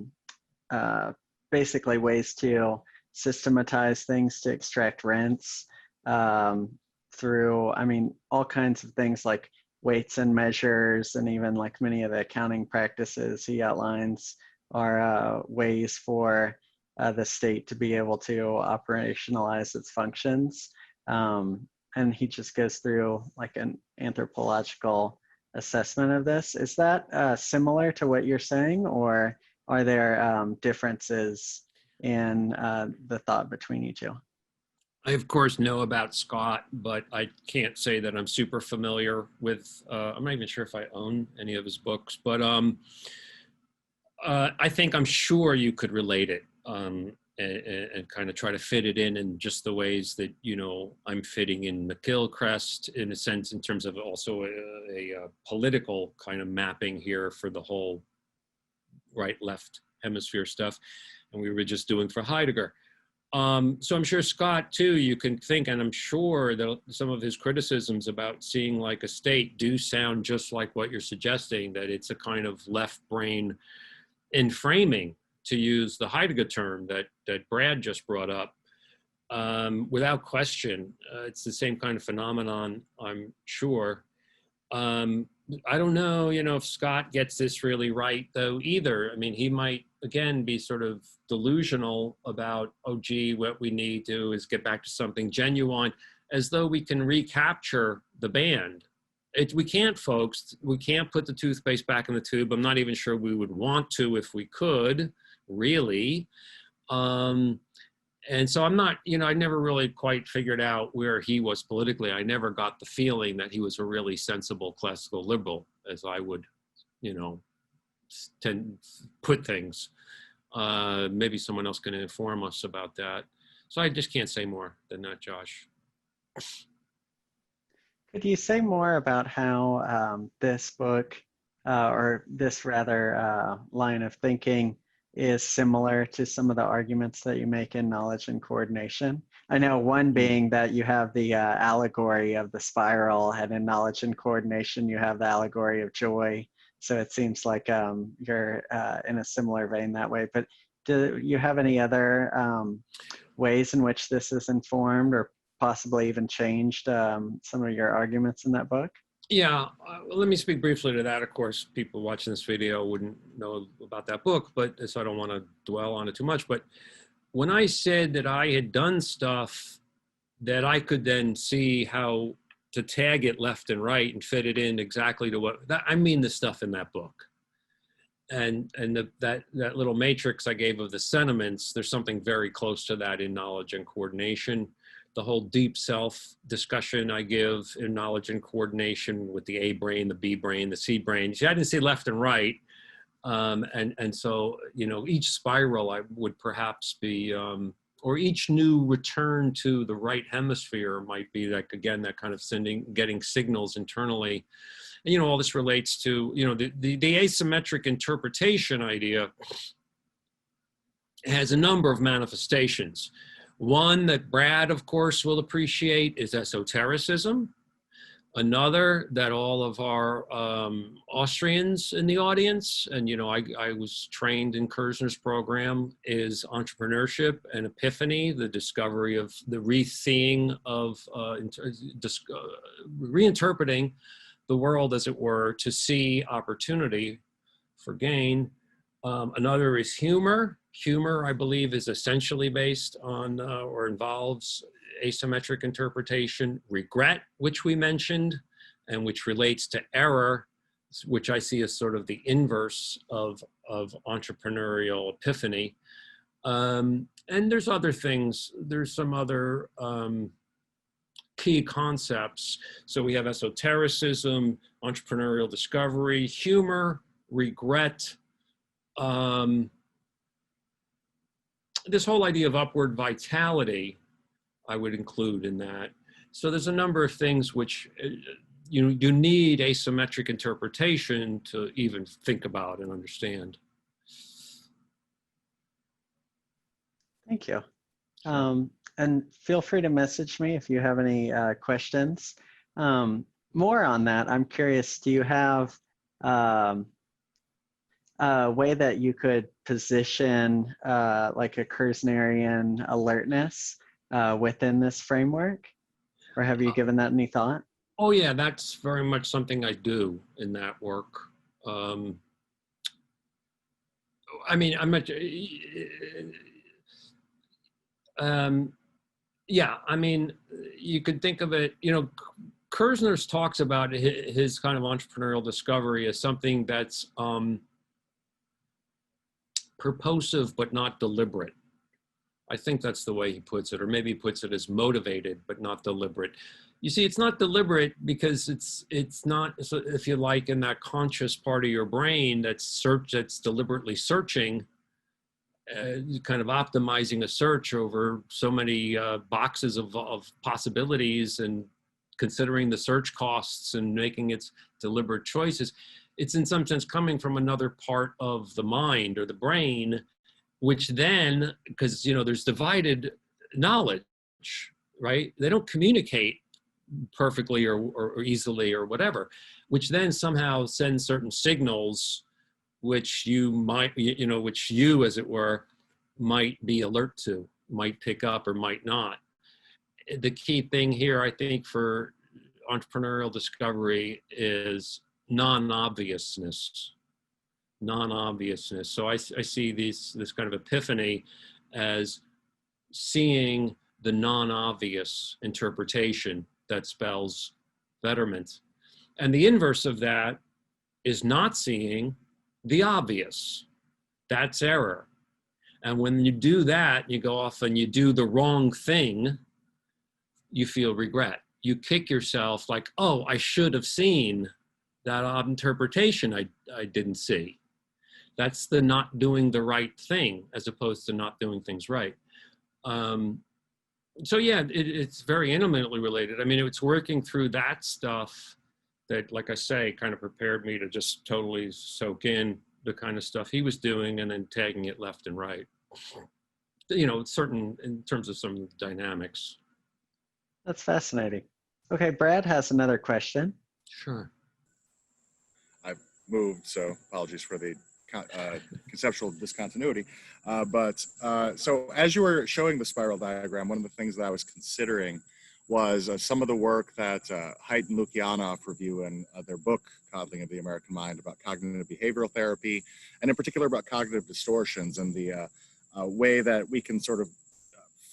basically ways to systematize things to extract rents through, all kinds of things like weights and measures, and even like many of the accounting practices he outlines are ways for the state to be able to operationalize its functions. And he just goes through like an anthropological assessment of this. Is that similar to what you're saying, or are there differences in the thought between you two? I, of course, know about Scott, but I can't say that I'm super familiar with, I'm not even sure if I own any of his books, but I'm sure you could relate it and kind of try to fit it in just the ways that, I'm fitting in McGilchrist in a sense, in terms of also a political kind of mapping here for the whole right-left hemisphere stuff. And we were just doing for Heidegger. So I'm sure Scott too, you can think, and I'm sure that some of his criticisms about seeing like a state do sound just like what you're suggesting, that it's a kind of left brain enframing to use the Heidegger term that Brad just brought up, without question, it's the same kind of phenomenon, I'm sure. I don't know, if Scott gets this really right, though, either. I mean, he might, again, be sort of delusional about, oh, gee, what we need to is get back to something genuine, as though we can recapture the band. We can't, folks. We can't put the toothpaste back in the tube. I'm not even sure we would want to if we could, really. And so I'm not, I never really quite figured out where he was politically. I never got the feeling that he was a really sensible classical liberal, as I would, put things. Maybe someone else can inform us about that. So I just can't say more than that, Josh. Could you say more about how this book, or this rather line of thinking, is similar to some of the arguments that you make in Knowledge and Coordination? I know one being that you have the allegory of the spiral, and in Knowledge and Coordination, you have the allegory of joy. So it seems like you're in a similar vein that way. But do you have any other ways in which this is informed or possibly even changed some of your arguments in that book? Yeah, let me speak briefly to that. Of course, people watching this video wouldn't know about that book, but so I don't want to dwell on it too much. But when I said that I had done stuff that I could then see how to tag it left and right and fit it in exactly to I mean the stuff in that book. And that little matrix I gave of the sentiments, there's something very close to that in Knowledge and Coordination. The whole deep self discussion I give in Knowledge and Coordination with the A brain, the B brain, the C brain. See, I didn't say left and right. And so, each spiral I would perhaps be, or each new return to the right hemisphere might be like, again, that kind of getting signals internally. And, all this relates to, the asymmetric interpretation idea has a number of manifestations. One that Brad, of course, will appreciate is esotericism. Another that all of our Austrians in the audience, and I was trained in Kerzner's program, is entrepreneurship and epiphany, the discovery of the reseeing of, reinterpreting the world, as it were, to see opportunity for gain. Another is humor. Humor, I believe, is essentially based on or involves asymmetric interpretation. Regret, which we mentioned, and which relates to error, which I see as sort of the inverse of entrepreneurial epiphany. And there's other things. There's some other key concepts. So we have esotericism, entrepreneurial discovery, humor, regret, this whole idea of upward vitality, I would include in that. So there's a number of things which you need asymmetric interpretation to even think about and understand. Thank you. And feel free to message me if you have any questions. More on that, I'm curious, do you have a way that you could position like a Kerznerian alertness within this framework? Or have you given that any thought? Oh yeah, that's very much something I do in that work. I mean, I'm not, yeah, I mean, you could think of it, Kerzner talks about his kind of entrepreneurial discovery as something that's purposive but not deliberate. I think that's the way he puts it, or maybe he puts it as motivated but not deliberate. You see, it's not deliberate because it's not, so if you like, in that conscious part of your brain that's deliberately searching, kind of optimizing a search over so many boxes of possibilities and considering the search costs and making its deliberate choices. It's in some sense coming from another part of the mind or the brain, which then, because there's divided knowledge, right? They don't communicate perfectly or easily or whatever, which then somehow sends certain signals which you might, which you, as it were, might be alert to, might pick up or might not. The key thing here, I think, for entrepreneurial discovery is non-obviousness. Non-obviousness. So I see this kind of epiphany as seeing the non-obvious interpretation that spells betterment. And the inverse of that is not seeing the obvious. That's error. And when you do that, you go off and you do the wrong thing, you feel regret. You kick yourself like, oh, I should have seen that odd interpretation I didn't see. That's the not doing the right thing as opposed to not doing things right. So yeah, it's very intimately related. I mean, it's working through that stuff that, like I say, kind of prepared me to just totally soak in the kind of stuff he was doing and then tagging it left and right. Certain in terms of some dynamics. That's fascinating. Okay, Brad has another question. Sure. I've moved, so apologies for the conceptual discontinuity. So as you were showing the spiral diagram, one of the things that I was considering was some of the work that Haidt and Lukianoff review in their book, Coddling of the American Mind, about cognitive behavioral therapy, and in particular about cognitive distortions and the way that we can sort of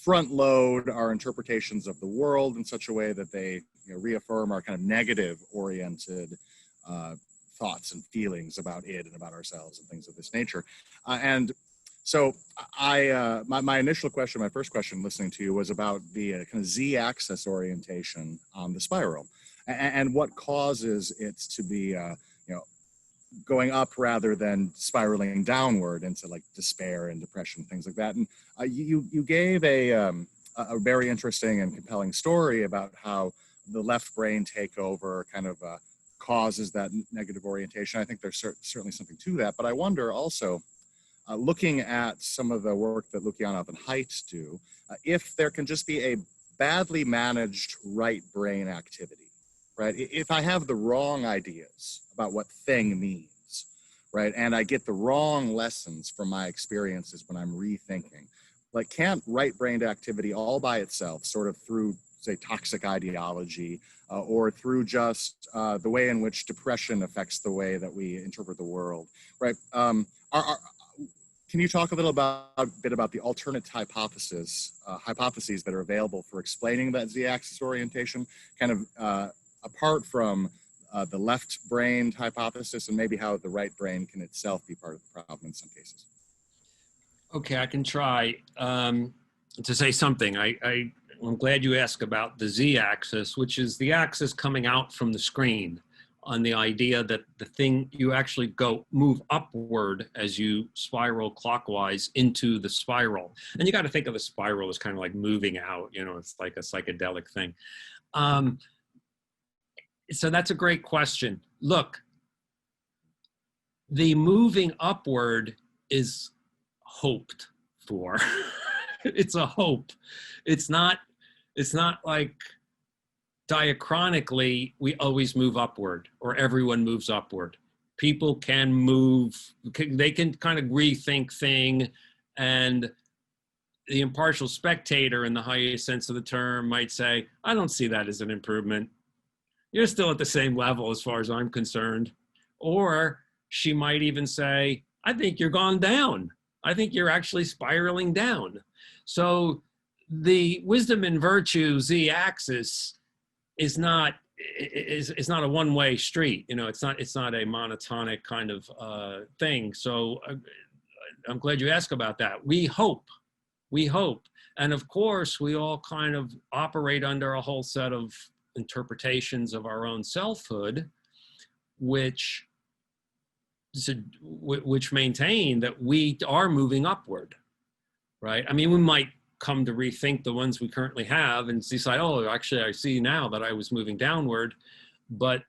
front load our interpretations of the world in such a way that they reaffirm our kind of negative oriented thoughts and feelings about it and about ourselves and things of this nature. And so my initial question, my first question listening to you was about the kind of z-axis orientation on the spiral and what causes it to be, going up rather than spiraling downward into like despair and depression, things like that. And you gave a very interesting and compelling story about how the left brain takeover kind of causes that negative orientation. I think there's certainly something to that, but I wonder also, looking at some of the work that Lukianoff and Haidt do, if there can just be a badly managed right brain activity, right? If I have the wrong ideas about what thing means, right, and I get the wrong lessons from my experiences when I'm rethinking, like can't right-brained activity all by itself, sort of through, say, toxic ideology, or through just the way in which depression affects the way that we interpret the world, right? Can you talk a bit about the alternate hypotheses that are available for explaining that z-axis orientation, kind of apart from the left-brained hypothesis, and maybe how the right brain can itself be part of the problem in some cases? Okay, I can try to say something. I'm glad you asked about the z-axis, which is the axis coming out from the screen, on the idea that the thing, you actually move upward as you spiral clockwise into the spiral. And you got to think of the spiral as kind of like moving out, it's like a psychedelic thing. So that's a great question. Look, the moving upward is hoped for. It's a hope. It's not like diachronically we always move upward or everyone moves upward. People can move, they can kind of rethink thing, and the impartial spectator in the highest sense of the term might say, I don't see that as an improvement. You're still at the same level as far as I'm concerned. Or she might even say, I think you're gone down. I think you're actually spiraling down. So the wisdom and virtue z-axis is not a one-way street. It's not a monotonic kind of thing. So I'm glad you asked about that. We hope. And of course, we all kind of operate under a whole set of interpretations of our own selfhood, which maintain that we are moving upward, right? I mean, we might come to rethink the ones we currently have and decide, oh, actually, I see now that I was moving downward. But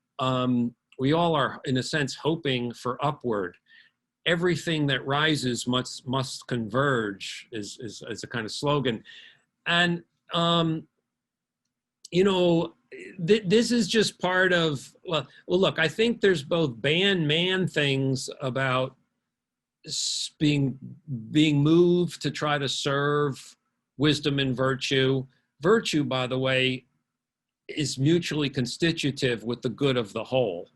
we all are, in a sense, hoping for upward. Everything that rises must converge is a kind of slogan. And, this is just part of, well, look, I think there's both man things about being moved to try to serve wisdom and virtue. Virtue, by the way, is mutually constitutive with the good of the whole,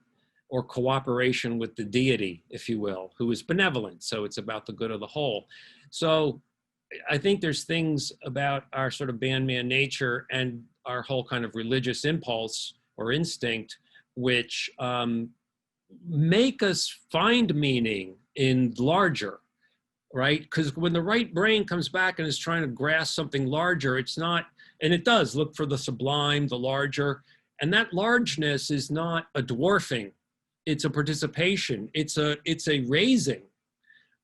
or cooperation with the deity, if you will, who is benevolent. So it's about the good of the whole. So I think there's things about our sort of bandman nature and our whole kind of religious impulse or instinct, which make us find meaning in larger, right? Because when the right brain comes back and is trying to grasp something larger, it's not, and it does look for the sublime, the larger, and that largeness is not a dwarfing, it's a participation, it's a raising,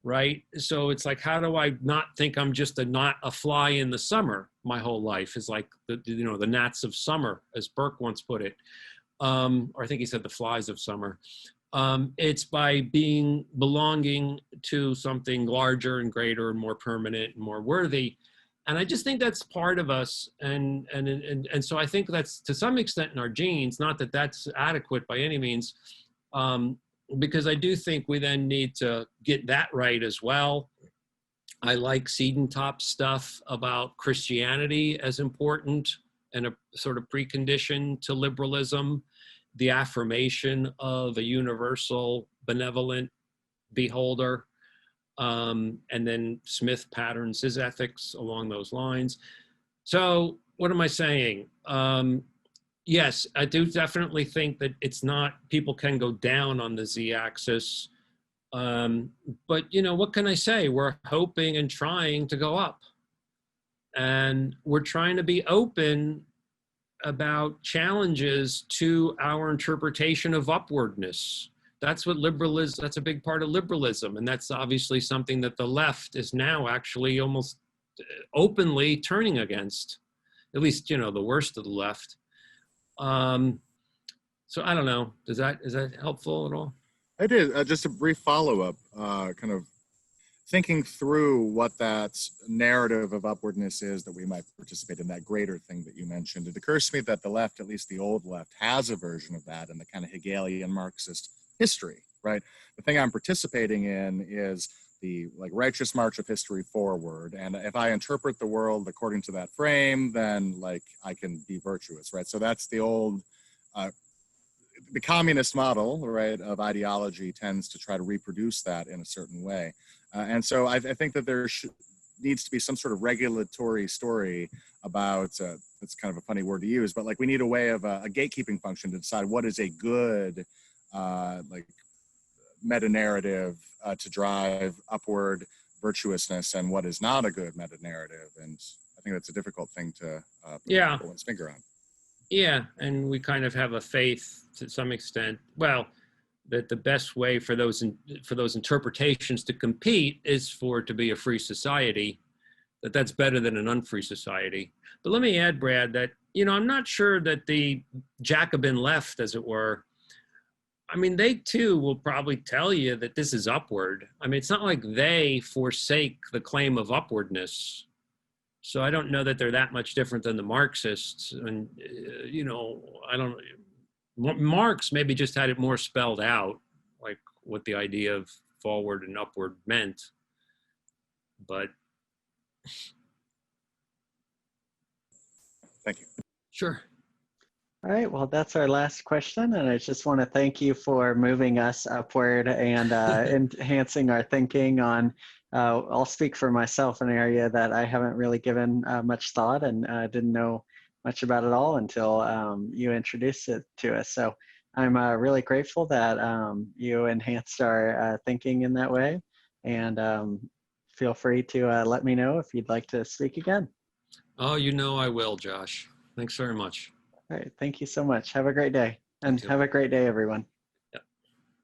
right? So it's like, how do I not think I'm just not a fly in the summer? My whole life is like the gnats of summer, as Burke once put it. Or I think he said the flies of summer. It's by belonging to something larger and greater and more permanent and more worthy. And I just think that's part of us. And so I think that's to some extent in our genes, not that that's adequate by any means, because I do think we then need to get that right as well. I like Siedentop's stuff about Christianity as important and a sort of precondition to liberalism, the affirmation of a universal benevolent beholder. And then Smith patterns his ethics along those lines. So what am I saying? Yes, I do definitely think that it's not, people can go down on the z-axis. But what can I say? We're hoping and trying to go up. And we're trying to be open about challenges to our interpretation of upwardness. That's what liberalism, that's a big part of liberalism. And that's obviously something that the left is now actually almost openly turning against, at least, the worst of the left. So I don't know, is that helpful at all? I did, just a brief follow-up, kind of thinking through what that narrative of upwardness is that we might participate in, that greater thing that you mentioned. It occurs to me that the left, at least the old left, has a version of that in the kind of Hegelian Marxist history, right? The thing I'm participating in is the righteous march of history forward. And if I interpret the world according to that frame, then I can be virtuous, right? So that's the old, the communist model, right, of ideology tends to try to reproduce that in a certain way. And so I think that there needs to be some sort of regulatory story about, it's kind of a funny word to use, but we need a way of a gatekeeping function to decide what is a good, meta-narrative to drive upward virtuousness and what is not a good meta-narrative. And I think that's a difficult thing to put one's finger on. Yeah, and we kind of have a faith to some extent, well, that the best way for those interpretations to compete is for it to be a free society, that's better than an unfree society. But let me add, Brad, that, I'm not sure that the Jacobin left, as it were, I mean, they too will probably tell you that this is upward. I mean, it's not like they forsake the claim of upwardness. So I don't know that they're that much different than the Marxists. And, I don't know. Marx maybe just had it more spelled out, like what the idea of forward and upward meant. But. Thank you. Sure. All right, well, that's our last question. And I just want to thank you for moving us upward and enhancing our thinking on, I'll speak for myself, an area that I haven't really given much thought and didn't know much about at all until you introduced it to us. So I'm really grateful that you enhanced our thinking in that way. And feel free to let me know if you'd like to speak again. Oh, I will, Josh. Thanks very much. All right, thank you so much. Have a great day. And have a great day, everyone.